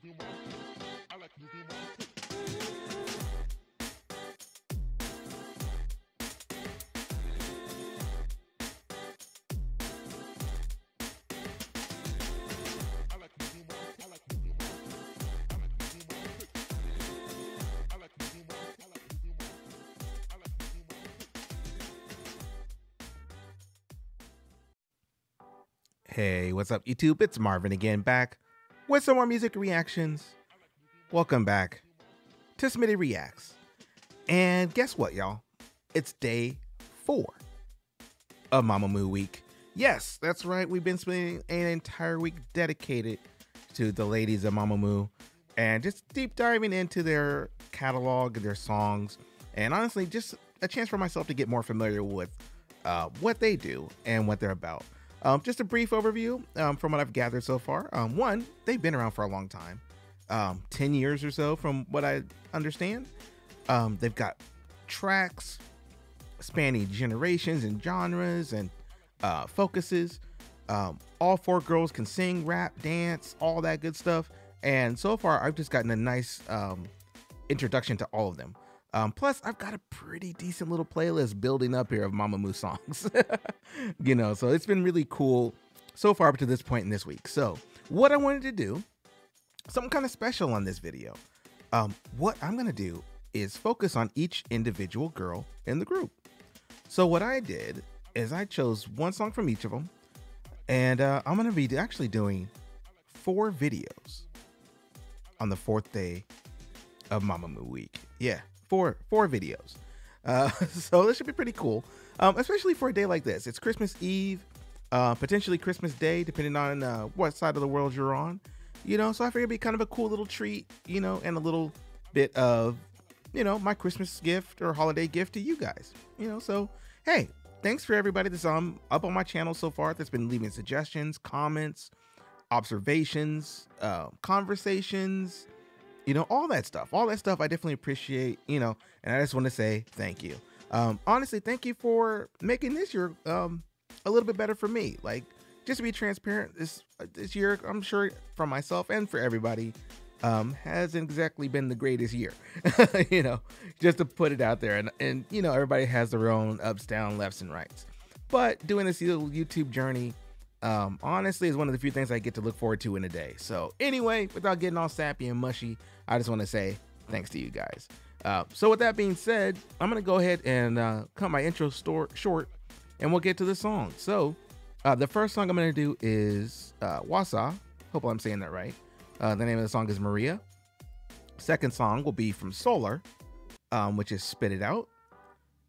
Hey, what's up YouTube? It's Marvin again, back with some more music reactions. Welcome back to Smitty Reacts. And guess what, y'all? It's day 4 of MAMAMOO week. Yes, that's right. We've been spending an entire week dedicated to the ladies of MAMAMOO and just deep diving into their catalog, their songs, and honestly, just a chance for myself to get more familiar with what they do and what they're about. Just a brief overview from what I've gathered so far. One, they've been around for a long time, 10 years or so from what I understand. They've got tracks spanning generations and genres and focuses. All 4 girls can sing, rap, dance, all that good stuff. And so far, I've just gotten a nice introduction to all of them. Plus, I've got a pretty decent little playlist building up here of MAMAMOO songs, you know, so it's been really cool so far up to this point in this week. So what I wanted to do, something kind of special on this video. What I'm going to do is focus on each individual girl in the group. So what I did is I chose one song from each of them, and I'm going to be actually doing 4 videos on the 4th day of MAMAMOO week. Yeah. Four videos. So this should be pretty cool, especially for a day like this. It's Christmas Eve, potentially Christmas Day, depending on what side of the world you're on, you know, so I figured it'd be kind of a cool little treat, you know, and a little bit of, you know, my Christmas gift or holiday gift to you guys, you know. So hey, thanks for everybody that's up on my channel so far, that's been leaving suggestions, comments, observations, conversations, you know, all that stuff I definitely appreciate, you know, and I just want to say thank you. Honestly, thank you for making this year a little bit better for me. Like, just to be transparent, this year, I'm sure for myself and for everybody, hasn't exactly been the greatest year, you know, just to put it out there. And you know, everybody has their own ups, downs, lefts, and rights. But doing this little YouTube journey, honestly, is one of the few things I get to look forward to in a day. So anyway, without getting all sappy and mushy, I just want to say thanks to you guys. So with that being said, I'm going to go ahead and cut my intro short, and we'll get to the song. So the first song I'm going to do is Wasa. Hope I'm saying that right. The name of the song is Maria. Second song will be from Solar, which is Spit It Out.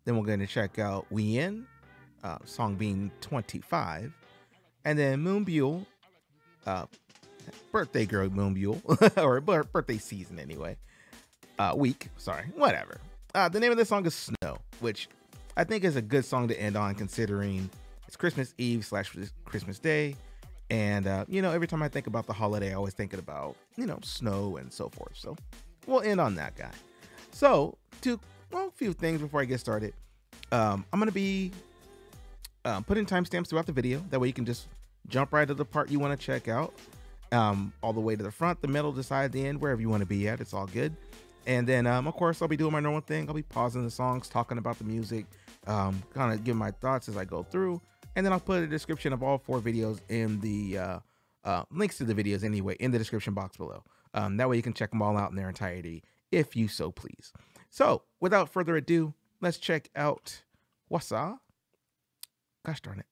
Then we're going to check out We In, song being 25. And then Moonbyul, birthday girl Moonbyul, or birthday season anyway, week, sorry, whatever. The name of the song is Snow, which I think is a good song to end on, considering it's Christmas Eve / Christmas Day. And, you know, every time I think about the holiday, I always thinking about, you know, snow and so forth. So we'll end on that guy. So a few things before I get started. I'm going to be putting timestamps throughout the video. That way you can just jump right to the part you want to check out, all the way to the front, the middle, the side, the end, wherever you want to be at. It's all good. And then, of course, I'll be doing my normal thing. I'll be pausing the songs, talking about the music, kind of giving my thoughts as I go through. And then I'll put a description of all 4 videos in the links to the videos anyway in the description box below. That way you can check them all out in their entirety if you so please. So without further ado, let's check out Wasa. Gosh darn it.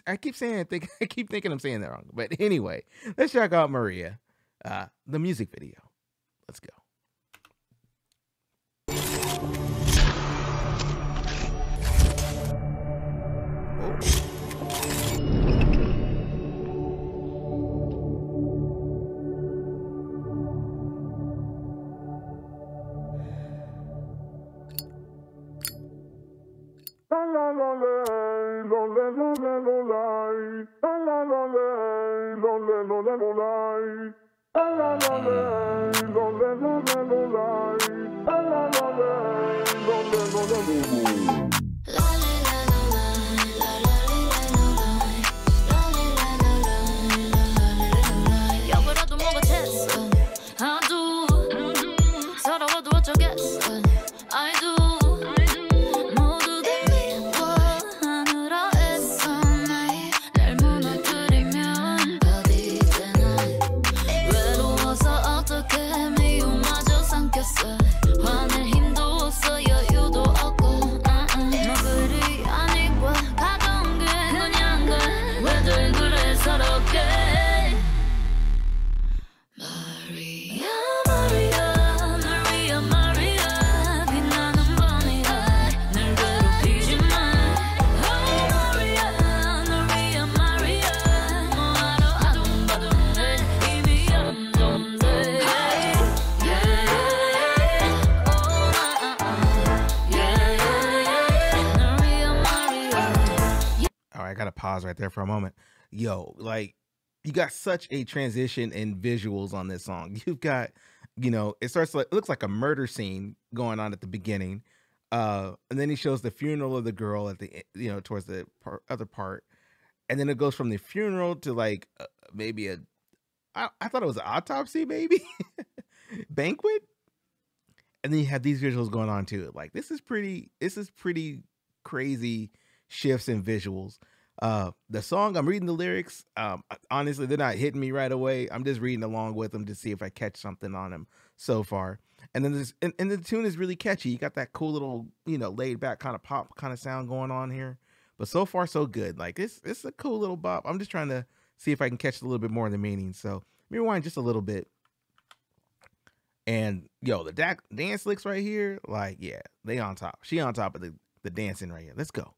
I keep saying I keep thinking I'm saying that wrong. But anyway, let's check out Maria, the music video. Let's go. pause right there for a moment. Yo, like you got such a transition in visuals on this song. You've got, it starts like, it looks like a murder scene going on at the beginning. And then he shows the funeral of the girl at the, towards the other part. And then it goes from the funeral to like maybe I thought it was an autopsy, maybe banquet. And then you have these visuals going on too. Like this is pretty crazy shifts in visuals. The song, I'm reading the lyrics. Honestly, they're not hitting me right away. I'm just reading along with them to see if I catch something on them so far. And then and the tune is really catchy. You got that cool little, laid back kind of pop kind of sound going on here. But so far so good. Like it's a cool little bop. I'm just trying to see if I can catch a little bit more of the meaning. So let me rewind just a little bit. And yo, the dance licks right here, like, yeah, they on top. She on top of the dancing right here. Let's go.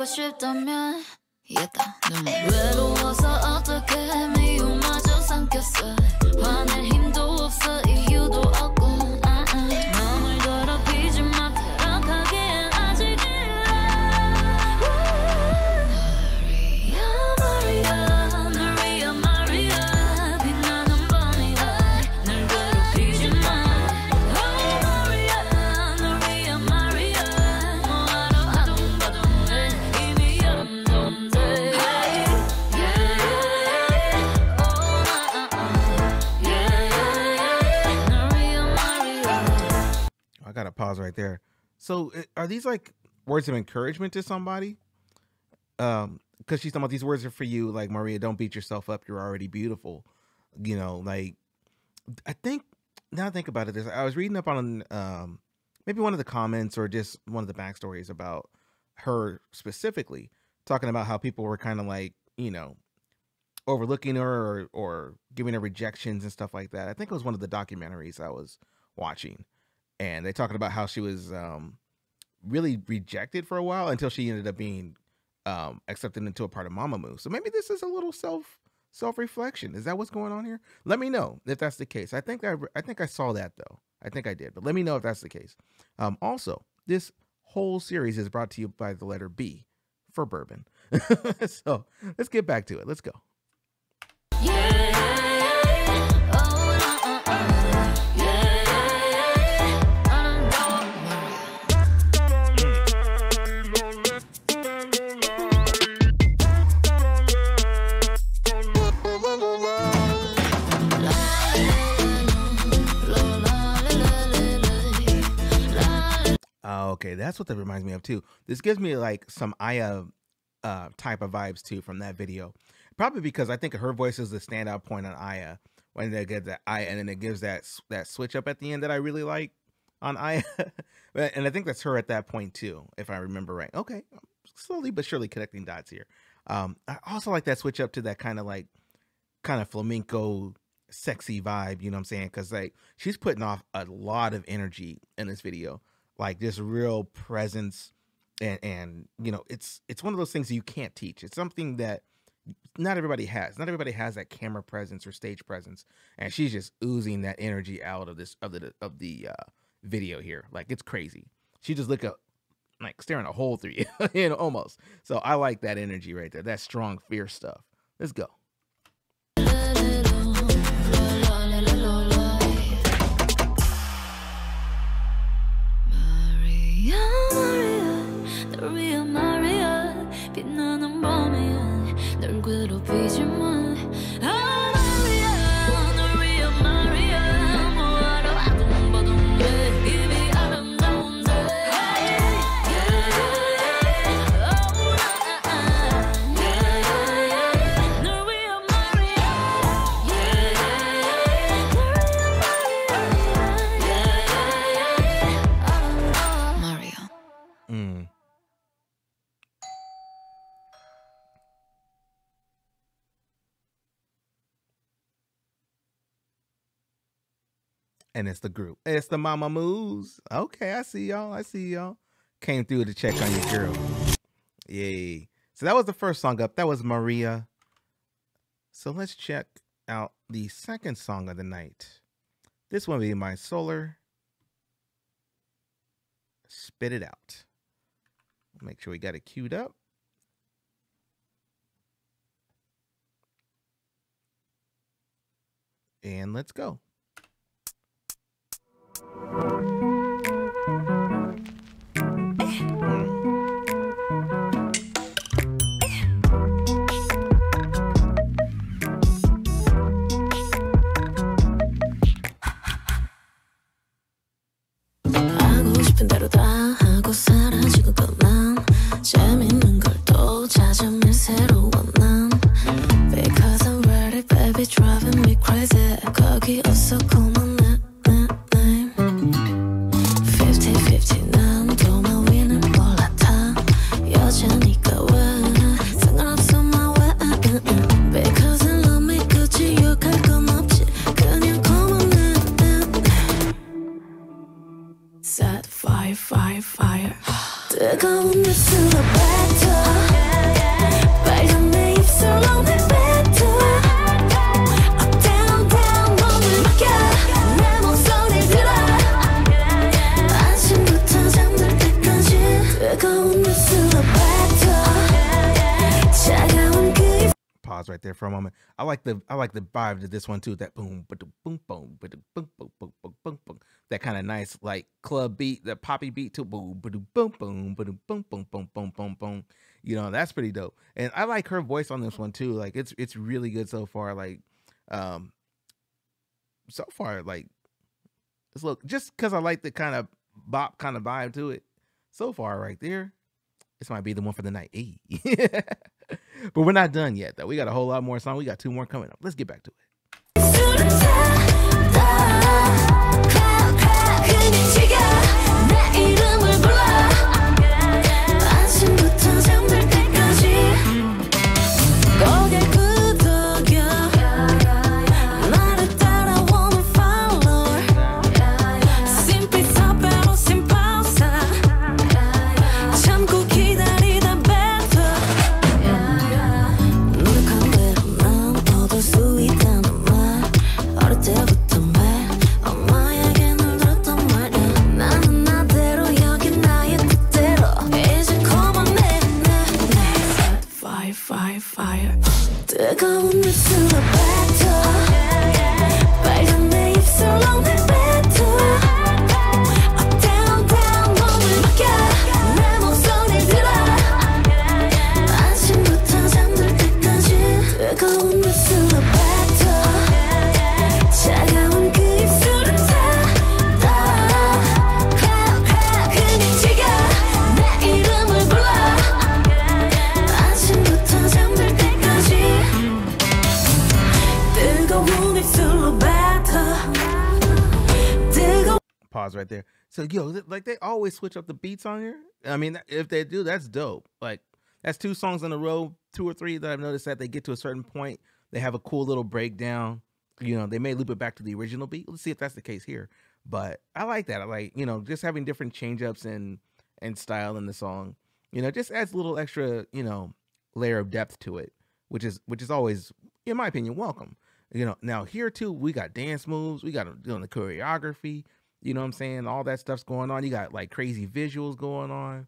싶다면 이겼다 외로워서 어떻게 미움마저 삼켰어 화낼 힘도 없어 이유도 없고 마음을 더럽히지 마 타락하기엔 아직 Maria Maria 빛나는 밤이야 날 괴롭히지 마 Maria 뭐하러 아둥바둥해 이미 염동돼 I gotta pause right there. So are these like words of encouragement to somebody? Because she's talking about these words are for you, like, Maria, don't beat yourself up, you're already beautiful. Like, I think, now I think about it, I was reading up on maybe one of the comments or just one of the backstories about her specifically, talking about how people were kind of like, overlooking her or giving her rejections and stuff like that. I think it was one of the documentaries I was watching. And they talking about how she was really rejected for a while until she ended up being accepted into a part of MAMAMOO. So maybe this is a little self-reflection. Is that what's going on here? Let me know if that's the case. I think I saw that though. I think I did, but let me know if that's the case. Also, this whole series is brought to you by the letter B for bourbon. So let's get back to it. Let's go. Okay, that's what that reminds me of too. This gives me like some Aya type of vibes too from that video. Probably because I think her voice is the standout point on Aya when they get that Aya, and then it gives that switch up at the end that I really like on Aya. And I think that's her at that point too, if I remember right. Okay, slowly but surely connecting dots here. I also like that switch up to that kind of flamenco sexy vibe, you know what I'm saying? Because like she's putting off a lot of energy in this video. Like this real presence, and it's one of those things that you can't teach. It's something that not everybody has. Not everybody has that camera presence or stage presence, and she's just oozing that energy out of the video here. Like it's crazy. She just like staring a hole through you, almost. So I like that energy right there. That strong, fierce stuff. Let's go. Maria, 빛나는 밤이야 널 괴롭히지 마. Maria, 뭐하러 아둥바둥해 이미 아름다운데. 널 위해 And it's the group. It's the MAMAMOOs. Okay, I see y'all. I see y'all. Came through to check on your girl. Yay. So that was the first song up. That was Maria. So let's check out the second song of the night. This one will be My Solar. Spit It Out. Make sure we got it queued up. And let's go. 하고 싶은 대로 다 하고 사라지고 난 재밌는 걸 또 찾으면 새로운 난 Because I'm ready baby driving me crazy 거기 없어 call my name 50-50 난 도마 위는 올라타 여자니까 왜 상관없어 my way Because I love me 굳이 욕할 건 없지 그냥 call my name Set fire, fire, fire 뜨거운 입술로 뱉어 빨간 내 입술로 내 뱉어 Up, down, down 몸을 맡겨 내 목소리 들어 아침부터 잠들 때까지 뜨거운 입술로 뱉어 차가운 그 Pause right there for a moment. I like the vibe to this one too. That boom, boom, boom, boom, boom, boom, boom, boom, boom, boom. That kind of nice like club beat, the poppy beat too. Boom, boom, boom, boom, boom, boom, boom, boom, boom, boom, boom. You know, that's pretty dope. And I like her voice on this one too. Like it's really good so far. Like, so far like it's look just because I like the kind of bop kind of vibe to it. So far, right there, this might be the one for the night. Hey. But we're not done yet, though. We got a whole lot more songs. We got 2 more coming up. Let's get back to it. 술을 타 그냥 지겨 내 이름을 불러 아침부터 잠들 때까지 고개 끄덕여 나를 따라오는 follower Sin pizza pero sin pausa 참고 기다리다 뱉어 노력한 대로 난 얻을 수 있다는 말 어릴 때부터 매 엄마에게 늘 들었단 말이야 나는 나대로 여긴 나의 뜻대로 이제 call my name Fire, fire, fire 뜨거운 입술로 뱉어 빨간 내 입술로 내 뱉어 Up, down, down 몸을 맡겨 내 목소리 들어 아침부터 잠들 때까지 뜨거운 입술로 뱉어 차가운 그 입술을 타 그냥 지겨 내 이름을 불러 아침부터 잠들 때까지 뜨거운 입술로 뱉어 뜨거운 Pause right there. So yo, like they always switch up the beats on here. I mean, if they do, that's dope. Like that's 2 songs in a row, 2 or 3 that I've noticed that they get to a certain point, they have a cool little breakdown. You know, they may loop it back to the original beat. Let's see if that's the case here. But I like that. I like, you know, just having different change ups and style in the song. You know, just adds a little extra, you know, layer of depth to it, which is always, in my opinion, welcome. You know, now here too, we got dance moves, we got doing the choreography. You know what I'm saying? All that stuff's going on. You got like crazy visuals going on,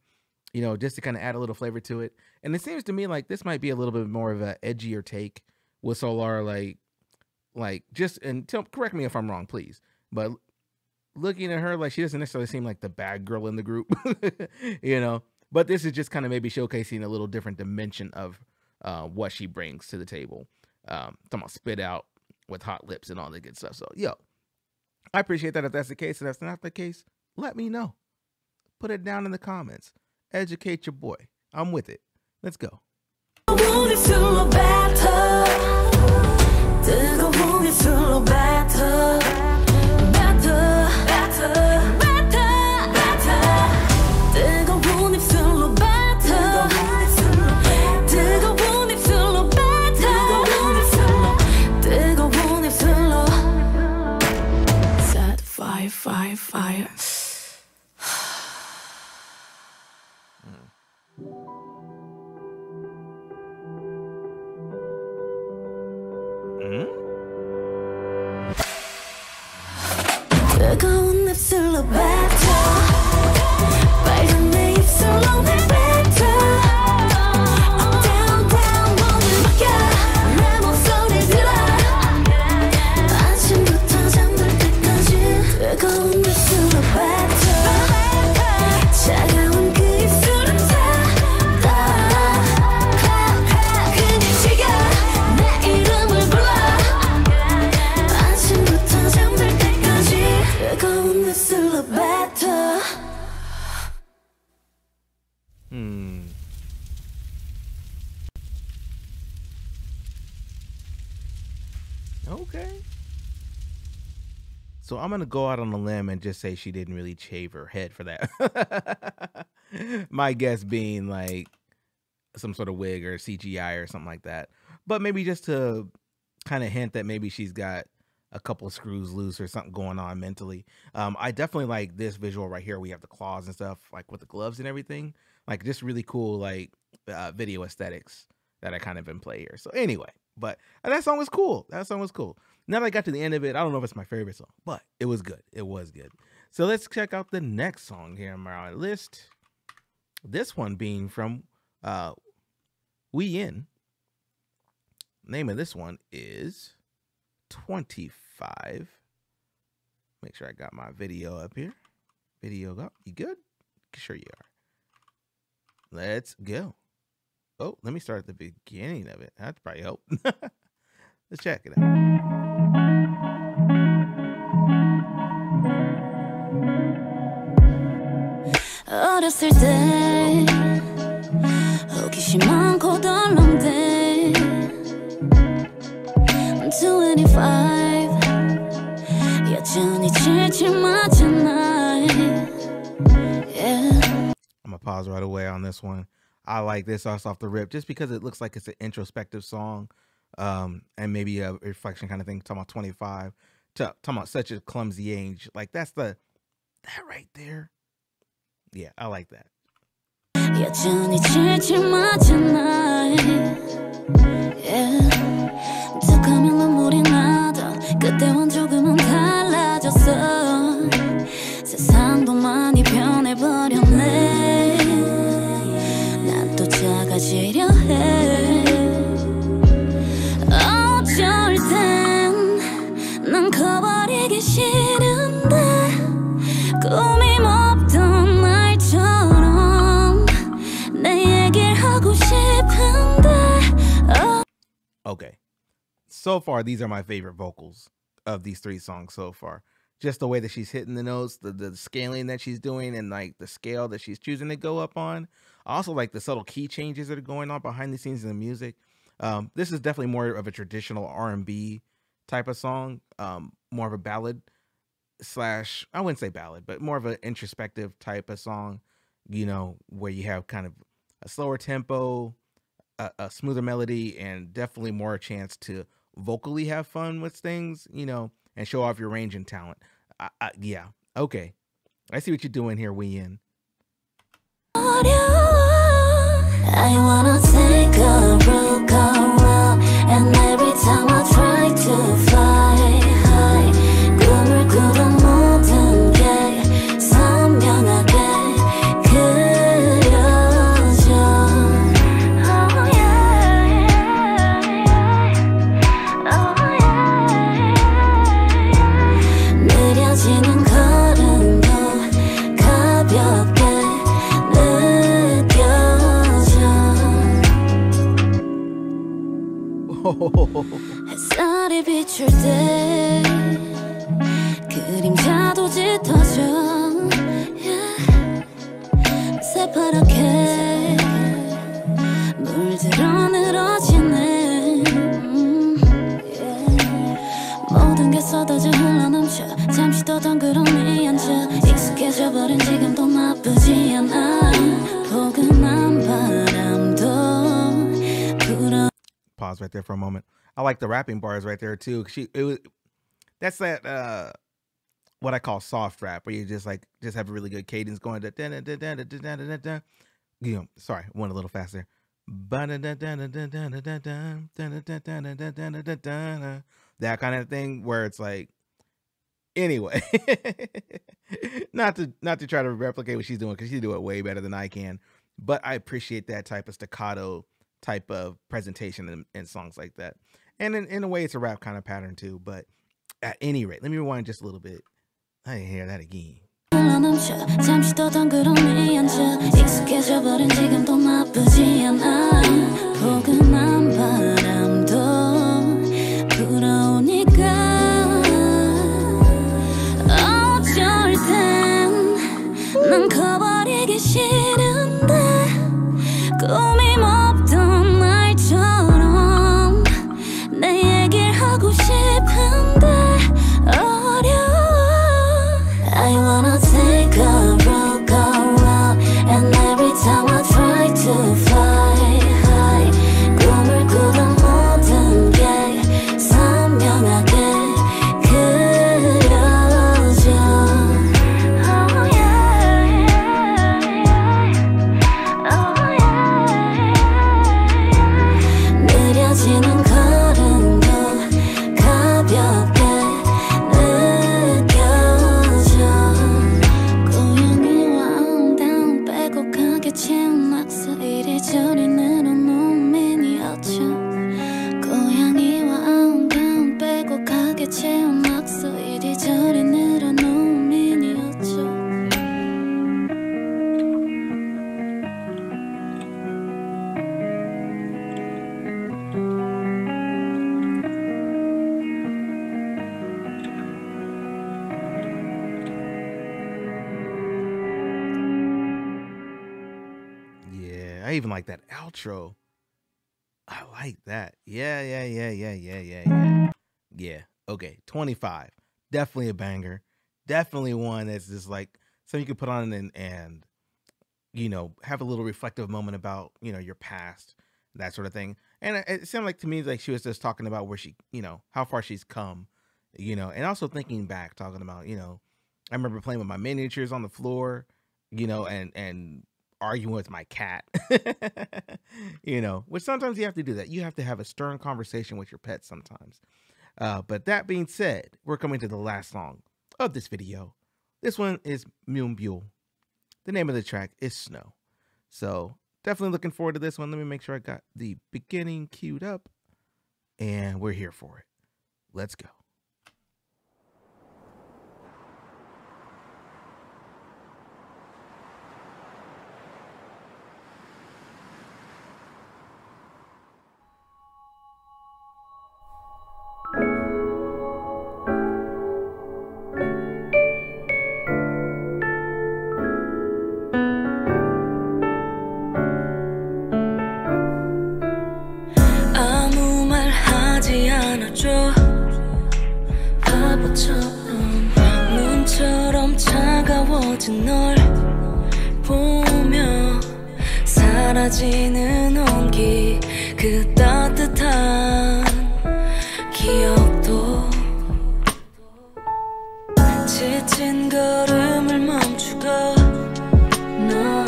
you know, just to kind of add a little flavor to it. And it seems to me like this might be a little bit more of an edgier take with Solar, like just, and correct me if I'm wrong, please. But looking at her, like she doesn't necessarily seem like the bad girl in the group, you know. But this is just kind of maybe showcasing a little different dimension of what she brings to the table. Talking about spit out with hot lips and all that good stuff. So, yo, I appreciate that if that's the case. If that's not the case, let me know. Put it down in the comments. Educate your boy. I'm with it. Let's go. 뜨거운 입술로 뱉어 뜨거운 입술로 뱉어 뱉어 뱉어 뱉어 뜨거운 입술로 뱉어 뜨거운 입술로 뱉어 뜨거운 입술로 Set fire. 뜨거운 입술로 뱉어 빨간 내 입술로 날 뱉어 Down down 몸을 맡겨 내 목소리 들어 아침부터 잠들 때까지 뜨거운 입술로 뱉어 차가운 그 입술은 닿아 그냥 지겨 내 이름을 불러 아침부터 잠들 때까지 뜨거운 입술로 뱉어. Okay. So I'm gonna go out on a limb and just say she didn't really shave her head for that. My guess being like some sort of wig or CGI or something like that. But maybe just to kind of hint that maybe she's got a couple of screws loose or something going on mentally. I definitely like this visual right here. We have the claws and stuff, like with the gloves and everything. Like just really cool, like video aesthetics that I kind of in play here. So anyway, but that song was cool. That song was cool. Now that I got to the end of it, I don't know if it's my favorite song, but it was good. It was good. So let's check out the next song here on my list. This one being from We In. Name of this one is 25. Make sure I got my video up here. Video up. You good? Sure you are. Let's go. Oh, let me start at the beginning of it. That'd probably help. Let's check it out. 어렸을 때 호기심 많고 덜렁대 25 여전히 질질 맞잖아. I'm gonna pause right away on this one. I like this off the rip just because it looks like it's an introspective song, and maybe a reflection kind of thing. Talking about 25, talking about such a clumsy age. Like that right there. Yeah, I like that. 여전히 질질 맞잖아. 툭하면 눈물이 나던 그때와는 조금은 달라졌어. 세상도 많이 변해버렸네. 난 또 작아지려 해. 어쩔 땐 난 커버리기 싫은데 꿈이 없던 날처럼 내 얘기를 하고 싶은데. Okay. So far, these are my favorite vocals of these three songs so far. Just the way that she's hitting the notes, the scaling that she's doing, and like the scale that she's choosing to go up on. I also like the subtle key changes that are going on behind the scenes in the music. This is definitely more of a traditional R&B type of song, more of a ballad slash, I wouldn't say ballad, but more of an introspective type of song, you know, where you have kind of a slower tempo, a smoother melody, and definitely more a chance to vocally have fun with things, you know, and show off your range and talent. Yeah, okay. I see what you're doing here, We In. I wanna take a look around, and every time I try to fly high, 꿈을 꾸던 모든 게 선명하게 그려져. Oh yeah, oh yeah. 느려지는 걸음도 가볍게 햇살이 비출 때 그림자도 짙어져. 새파랗게 물들어 늘어지네. 모든 게 쏟아져 흘러넘쳐. 잠시 더 덩그러니 앉아. 익숙해져 버린 지금도 나쁘지 않아. 포근한 바람도 불어. Pause right there for a moment. I like the rapping bars right there too. That's that what I call soft rap, where you just have a really good cadence going. You know, sorry, went a little faster. That kind of thing, where it's like, anyway, not to try to replicate what she's doing, because she do it way better than I can. But I appreciate that type of staccato type of presentation in songs like that. And in a way, it's a rap kind of pattern too. But at any rate, let me rewind just a little bit. I didn't hear that again. 잠시 더 덩그러니 앉아 익숙해져 버린 지금도 나쁘지 않아 포근한 바람도 불어오니까 어쩔 땐 난 커버리기 싫은데 꿈이 없던 날처럼 내 얘기를 하고 싶은데 어려워 I wanna take a road, go round And every time I try to fly high 꿈을 꾸던 모든 게 선명하게 그려져 Oh yeah, oh yeah 느려지는 걸음도 가볍게 채운 낙서 이리저리 늘어놓은 미니어처 고양이와 아웅다웅 빼곡하게 채운 낙서 이리저리 늘어놓은 미니어처 I even like that outro. I like that. Yeah. Yeah. Okay. 25. Definitely a banger. Definitely one that's just like something you could put on and you know, have a little reflective moment about, you know, your past, that sort of thing. And it sounded like to me like she was just talking about where she, you know, how far she's come, you know, and also thinking back, talking about, you know, I remember playing with my miniatures on the floor, you know, and arguing with my cat, you know, which sometimes you have to do that. You have to have a stern conversation with your pet sometimes. But that being said, we're coming to the last song of this video. This one is MAMMAMO. The name of the track is Snow. So definitely looking forward to this one. Let me make sure I got the beginning queued up and we're here for it. Let's go. 바보처럼 눈처럼 차가워진 널 보며 사라지는 온기 그 따뜻한 기억도 지친 걸음을 멈추고 너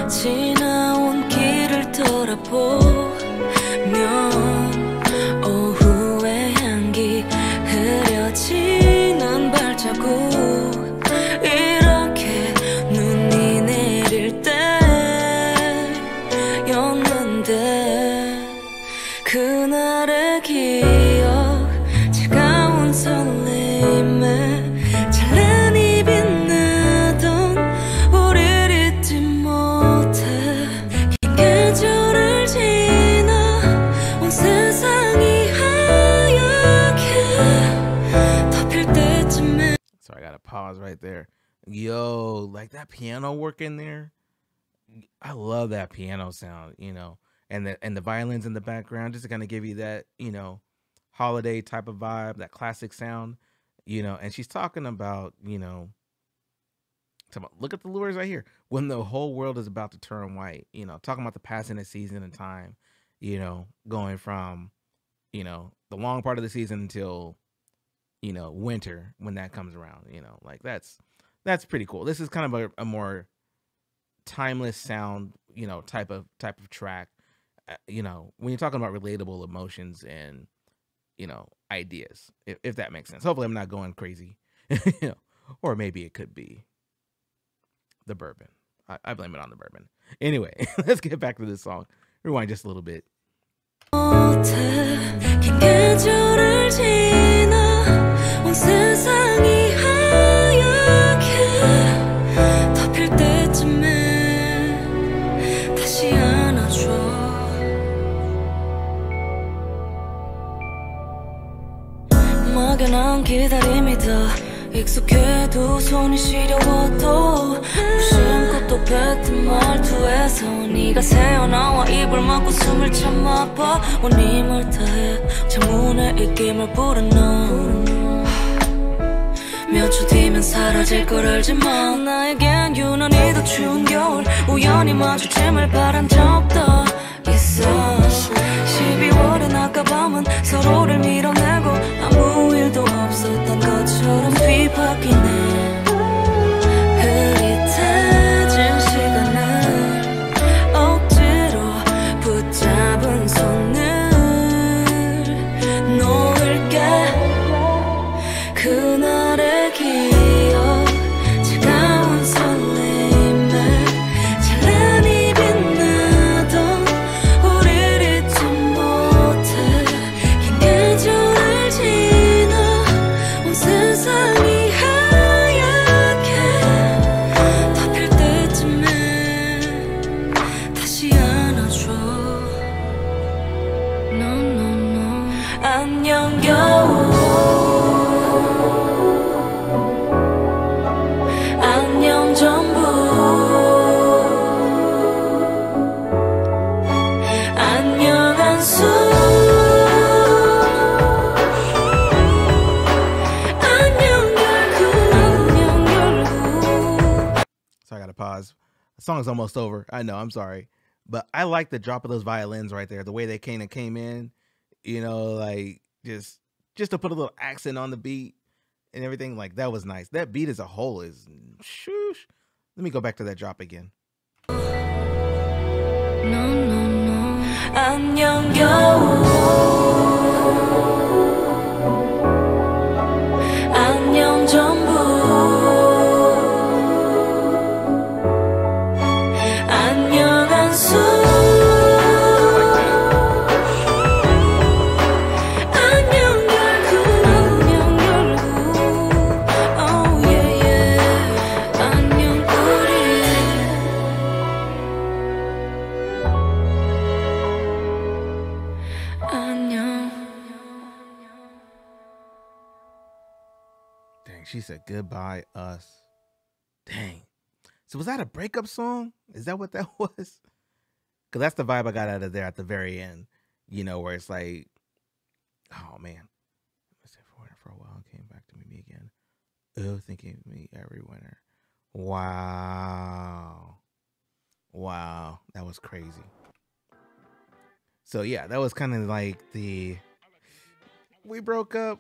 지나온 길을 돌아보며 지는 발자국 이렇게 눈이 내릴 때였는데 그날의 기억 차가운 설렘에 찬란히 빛나던 우릴 잊지 못해 긴 계절을 지나 온 세상이 So I gotta pause right there. Yo, like that piano work in there. I love that piano sound, you know, and the violins in the background just to kind of give you that, you know, holiday type of vibe, that classic sound, you know. And she's talking about, you know, look at the lures right here. When the whole world is about to turn white, you know, talking about the passing of season and time, you know, going from, you know, the long part of the season until you know, winter when that comes around. You know, like that's pretty cool. This is kind of a more timeless sound, you know, type of track. You know, when you're talking about relatable emotions and, you know, ideas, if that makes sense. Hopefully I'm not going crazy, you know, or maybe it could be the bourbon. I blame it on the bourbon. Anyway, let's get back to this song. Rewind just a little bit. 막연한 기다림이다 익숙해도 손이 시려워도 무심코 뱉은 말투에서 네가 새어나와 입을 막고 숨을 참아봐 온 힘을 다해 창문에 입김을 불어 넌 몇 초 뒤면 사라질 걸 알지만 나에겐 유난히 더 추운 겨울 우연히 마주침을 바란 적도 있어 12월의 낮과밤은 서로를 밀어내고 아무 일도 없었던 것처럼 뒤바뀌네 흐릿해진 시간을 억지로 붙잡은 손을 놓을게 그날의 기억 차가운 설렘에 찬란히 빛나던 우릴 잊지 못해 긴 계절을 지나 온 세상이 하얗게 덮일 때쯤에 다시 안아줘 No no no 안녕 겨울 안녕 전부 안녕 한숨 안녕 결국 안녕 결국 So I gotta pause. The song's almost over. I know, I'm sorry. But I like the drop of those violins right there. The way they came in, you know, like just to put a little accent on the beat and everything. Like that was nice. That beat as a whole is shoosh. Let me go back to that drop again. No no no 안녕 겨울 안녕 전부 안녕 한숨 안녕 결국 안녕 결국 Oh yeah yeah 안녕 우리 안녕 Dang, she said goodbye us. Dang. So was that a breakup song? Is that what that was? Because that's the vibe I got out of there at the very end. You know, where it's like, oh man. I stayed for a while and came back to meet me again. Oh, thinking of me every winter. Wow. Wow. That was crazy. So yeah, that was kind of like we broke up.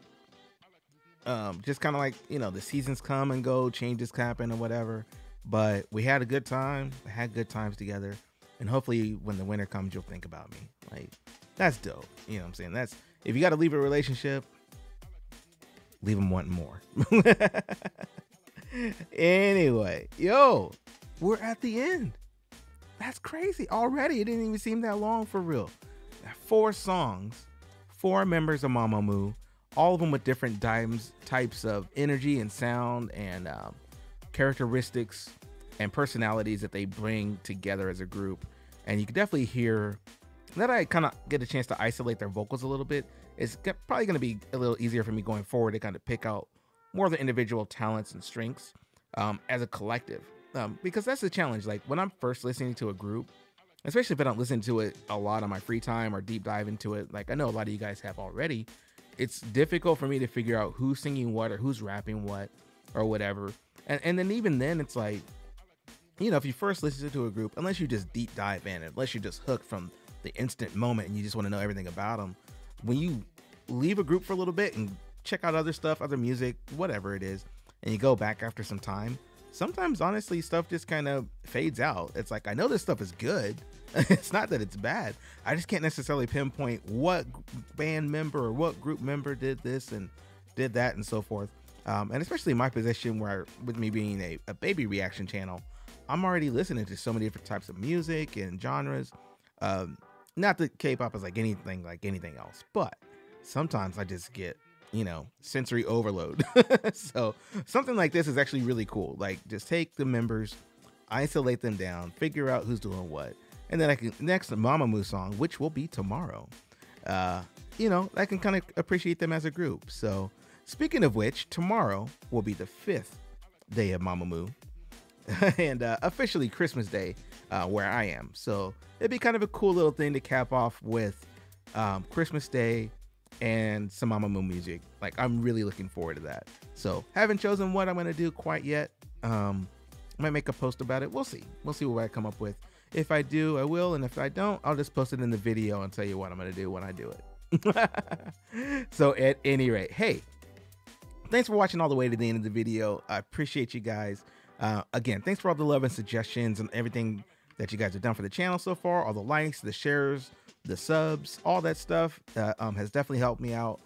Just kind of like, you know, the seasons come and go, changes happen or whatever. But we had a good time. We had good times together. And hopefully when the winter comes, you'll think about me. Like, that's dope. You know what I'm saying? That's, if you got to leave a relationship, leave them wanting more. Anyway, yo, we're at the end. That's crazy already. It didn't even seem that long for real. 4 songs, 4 members of MAMAMOO, all of them with different types of energy and sound and characteristics and personalities that they bring together as a group. And you can definitely hear that I kind of get a chance to isolate their vocals a little bit. It's probably going to be a little easier for me going forward to kind of pick out more of the individual talents and strengths as a collective. Because that's the challenge. Like when I'm first listening to a group, especially if I don't listen to it a lot on my free time or deep dive into it, like I know a lot of you guys have already, it's difficult for me to figure out who's singing what or who's rapping what or whatever. And then even then it's like, you know, if you first listen to a group, unless you just deep dive in, unless you're just hooked from the instant moment and you just want to know everything about them, when you leave a group for a little bit and check out other stuff, other music, whatever it is, and you go back after some time, sometimes honestly stuff just kind of fades out. It's like, I know this stuff is good. It's not that it's bad. I just can't necessarily pinpoint what band member or what group member did this and did that and so forth. And especially in my position where, with me being a baby reaction channel, I'm already listening to so many different types of music and genres. Not that K-pop is like anything else, but sometimes I just get, sensory overload. So something like this is actually really cool. Like, just take the members, isolate them down, figure out who's doing what. And then I can, next MAMAMOO song, which will be tomorrow, I can kind of appreciate them as a group. So speaking of which, tomorrow will be the 5th day of MAMAMOO and officially Christmas Day where I am. So it'd be kind of a cool little thing to cap off with Christmas Day and some MAMAMOO music. Like, I'm really looking forward to that. So haven't chosen what I'm going to do quite yet. Might make a post about it. We'll see what I come up with. If I do, I will, and if I don't, I'll just post it in the video and tell you what I'm going to do when I do it. So at any rate, hey, thanks for watching all the way to the end of the video. I appreciate you guys. Again, thanks for all the love and suggestions and everything that you guys have done for the channel so far. All the likes, the shares, the subs, all that stuff has definitely helped me out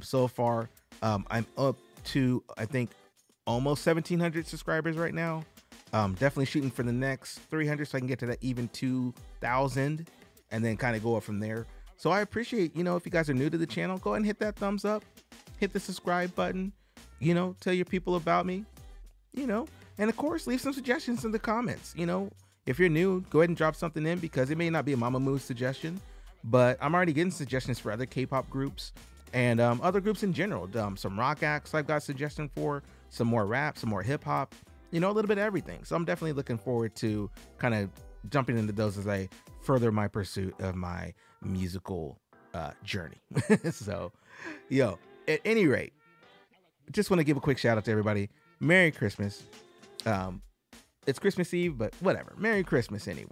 so far. I'm up to, I think, almost 1,700 subscribers right now. Definitely shooting for the next 300 so I can get to that even 2,000 and then kind of go up from there. So I appreciate, if you guys are new to the channel, go ahead and hit that thumbs up, hit the subscribe button, tell your people about me, and of course, leave some suggestions in the comments. If you're new, go ahead and drop something in, because it may not be a MAMAMOO suggestion, but I'm already getting suggestions for other K-pop groups and other groups in general. Some rock acts I've got suggestions for, some more rap, some more hip hop. A little bit of everything. So I'm definitely looking forward to kind of jumping into those as I further my pursuit of my musical journey. So, at any rate, just want to give a quick shout out to everybody. Merry Christmas. It's Christmas Eve, but whatever. Merry Christmas anyway.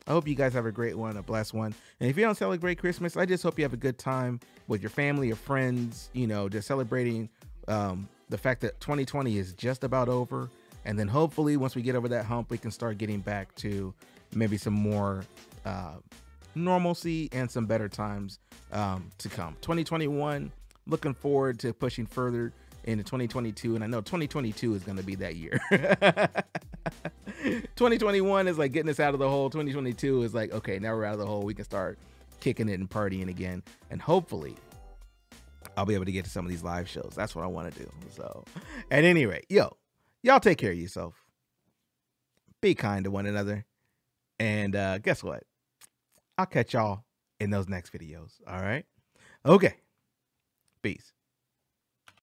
I hope you guys have a great one, a blessed one. And if you don't celebrate Christmas, I just hope you have a good time with your family or friends, just celebrating the fact that 2020 is just about over. And then hopefully once we get over that hump, we can start getting back to maybe some more normalcy and some better times to come. 2021, looking forward to pushing further into 2022. And I know 2022 is going to be that year. 2021 is like getting us out of the hole. 2022 is like, okay, now we're out of the hole. We can start kicking it and partying again. And hopefully I'll be able to get to some of these live shows. That's what I want to do. So at any rate, y'all take care of yourself. Be kind to one another. And guess what? I'll catch y'all in those next videos. All right? Okay. Peace.